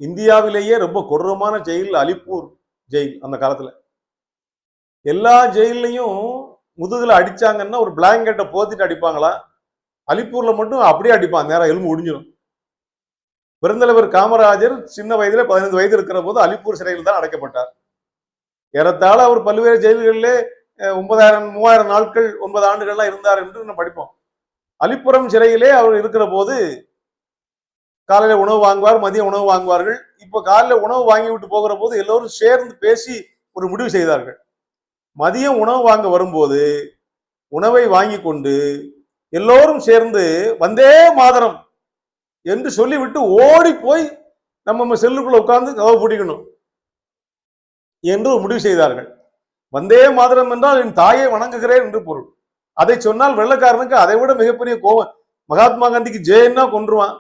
இந்தியாவிலேயே ரொம்ப கொடூரமான ஜெயில் அலிப்பூர் ஜெயில். அந்த காலத்துல எல்லா ஜெயிலையும் முதுகுல அடிச்சாங்கன்னா ஒரு பிளாங்கெட்டை போத்திட்டு அடிப்பாங்களா, அலிப்பூர்ல மட்டும் அப்படியே அடிப்பான், நேரம் எலும்பு ஒடிஞ்சிடும். பெருந்தலைவர் காமராஜர் சின்ன வயதுல 15 வயது இருக்கிற போது அலிப்பூர் சிறையில் தான் அடைக்கப்பட்டார். ஏறத்தாழ அவர் பல்வேறு ஜெயில்களிலே 3000 நாட்கள் 9 ஆண்டுகள்லாம் இருந்தார் என்று நம்ம படிப்போம். அலிப்புரம் சிறையிலே அவர் இருக்கிற போது காலையில உணவு வாங்குவார், மதிய உணவு வாங்குவார்கள். இப்ப காலையில உணவு வாங்கி விட்டு போகிற போது எல்லோரும் சேர்ந்து பேசி ஒரு முடிவு செய்தார்கள். மதியம் உணவு வாங்க வரும்போது உணவை வாங்கி கொண்டு எல்லோரும் சேர்ந்து வந்தே மாதரம் என்று சொல்லிவிட்டு ஓடி போய் நம்ம செல்லுக்குள்ள உட்கார்ந்து கதவை பூட்டிக்கணும் என்று முடிவு செய்தார்கள். வந்தே மாதரம் என்றால் என் தாயை வணங்குகிறேன் என்று பொருள். அதை சொன்னால் வெள்ளக்காரனுக்கு அதை விட மிகப்பெரிய கோபம். மகாத்மா காந்திக்கு ஜெயன்னா கொன்றுவான்,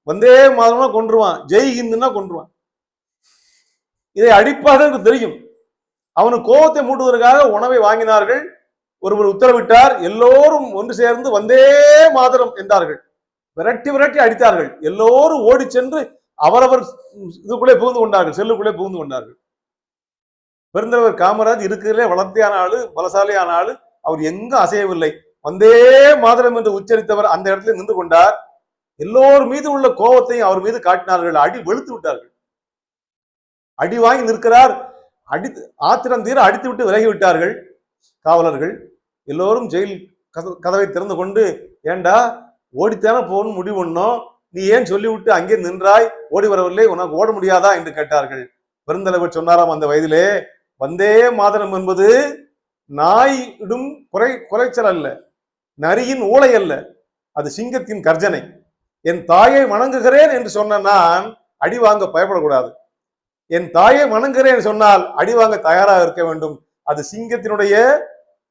வந்தே மாதம்னா கொன்றுவான், ஜெய் ஹிந்துன்னா கொன்றுவான். இதை அடிப்பார்கள் என்று தெரியும். அவனுக்கு கோபத்தை மூட்டுவதற்காக உணவை வாங்கினார்கள். ஒருவர் உத்தரவிட்டார், எல்லோரும் ஒன்று சேர்ந்து வந்தே மாதரம் என்றார்கள். விரட்டி விரட்டி அடித்தார்கள். எல்லோரும் ஓடி சென்று அவரவர் இதுக்குள்ளே புகுந்து கொண்டார்கள், செல்லுக்குள்ளே புகுந்து கொண்டார்கள். பெருந்தலைவர் காமராஜ் இருக்கிறதுலே வளர்த்தியான ஆளு, பலசாலியான ஆளு. அவர் எங்க அசையவில்லை. வந்தே மாதரம் என்று உச்சரித்தவர் அந்த இடத்துல நின்று கொண்டார். எல்லோர் மீது உள்ள கோபத்தையும் அவர் மீது காட்டினார்கள். அடி வெளுத்து விட்டார்கள். அடி வாங்கி நிற்கிறார். அடி ஆத்திரம் தீர அடித்து விட்டு விலகி விட்டார்கள் காவலர்கள். எல்லோரும் ஜெயில் கதவை திறந்து கொண்டு, ஏண்டா ஓடித்தானே போகணும் முடிவு பண்ணோம், நீ ஏன் சொல்லிவிட்டு அங்கே நின்றாய், ஓடி வரவில்லை, உனக்கு ஓட முடியாதா என்று கேட்டார்கள். பெருந்தலைவர் சொன்னாராம் அந்த வயதிலே, வந்தே மாதரம் என்பது நாயிடும் குறைச்சல் அல்ல, நரியின் ஊளை அல்ல, அது சிங்கத்தின் கர்ஜனை. என் தாயை வணங்குகிறேன் என்று சொன்ன நான் அடி வாங்க பயப்படக்கூடாது. என் தாயை வணங்குகிறேன் சொன்னால் அடி வாங்க தயாராக இருக்க வேண்டும். அது சிங்கத்தினுடைய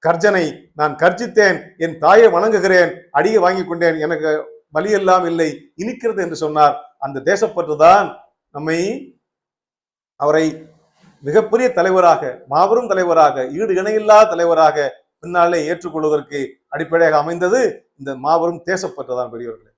கர்ஜனை. நான் கர்ஜித்தேன், என் தாயை வணங்குகிறேன், அடியை வாங்கி கொண்டேன், எனக்கு வலியெல்லாம் இல்லை, இனிக்கிறது என்று சொன்னார். அந்த தேசப்பற்றுதான் நம்மை அவரை மிகப்பெரிய தலைவராக, மாபெரும் தலைவராக, ஈடு இணையில்லாத தலைவராக பின்னாலே ஏற்றுக்கொள்வதற்கு அடிப்படையாக அமைந்தது இந்த மாபெரும் தேசப்பற்றுதான் பெரியவர்களே.